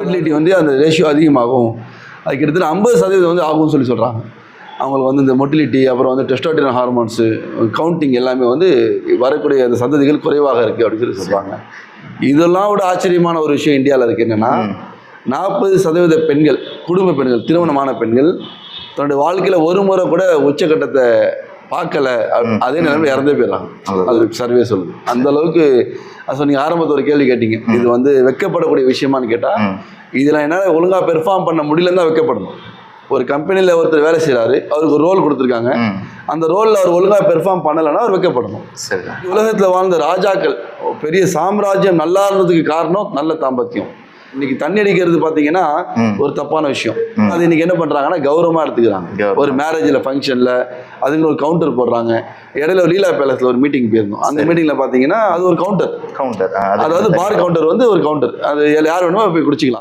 Fertility வந்து அந்த ratio அதிகமாகும். அது கிட்டத்தட்ட 50% வந்து ஆகும்னு சொல்கிறாங்க. அவங்களுக்கு வந்து இந்த மொட்டிலிட்டி, அப்புறம் வந்து டெஸ்டோஸ்டெரான் ஹார்மோன்ஸு, கவுண்டிங் எல்லாமே வந்து வரக்கூடிய அந்த சந்ததிகள் குறைவாக இருக்குது அப்படின்னு சொல்கிறாங்க. இதெல்லாம் விட ஆச்சரியமான ஒரு விஷயம் இந்தியாவில் இருக்குது. என்னென்னா 40% பெண்கள், குடும்ப பெண்கள், திருமணமான பெண்கள் தன்னுடைய வாழ்க்கையில் ஒரு முறை கூட உச்சக்கட்டத்தை பார்க்கல, அதே நிலைமை இறந்தே போயிடலாம். அது சர்வே சொல்லுது. அந்த அளவுக்கு நீங்கள் ஆரம்பத்தில் ஒரு கேள்வி கேட்டீங்க, இது வந்து வெக்கப்படக்கூடிய விஷயமானு கேட்டால், இதில் என்னால் ஒழுங்காக பெர்ஃபார்ம் பண்ண முடியலன்னு தான் வெக்கப்படணும். ஒரு கம்பெனியில் ஒருத்தர் வேலை செய்கிறாரு, அவருக்கு ஒரு ரோல் கொடுத்துருக்காங்க, அந்த ரோலில் அவர் ஒழுங்காக பெர்ஃபார்ம் பண்ணலைன்னா அவர் வெக்கப்படணும். சரி, உலகத்தில் வாழ்ந்த ராஜாக்கள் பெரிய சாம்ராஜ்யம் நல்லா இருந்ததுக்கு காரணம் நல்ல தாம்பத்தியம். இன்னைக்கு தண்ணி அடிக்கிறது பார்த்தீங்கன்னா ஒரு தப்பான விஷயம். அது இன்னைக்கு என்ன பண்ணுறாங்கன்னா கௌரவமாக எடுத்துக்கிறாங்க. ஒரு மேரேஜில் ஃபங்க்ஷனில் அதுக்கு ஒரு கவுண்டர் போடுறாங்க. இடையில ஒரு லீலா பேலஸில் ஒரு மீட்டிங் போயிருந்தோம். அந்த மீட்டிங்கில் பார்த்தீங்கன்னா அது ஒரு கவுண்டர், அதாவது பார் கவுண்டர் வந்து ஒரு கவுண்டர். அது யார் வேணுமோ போய் குடிச்சிக்கலாம்.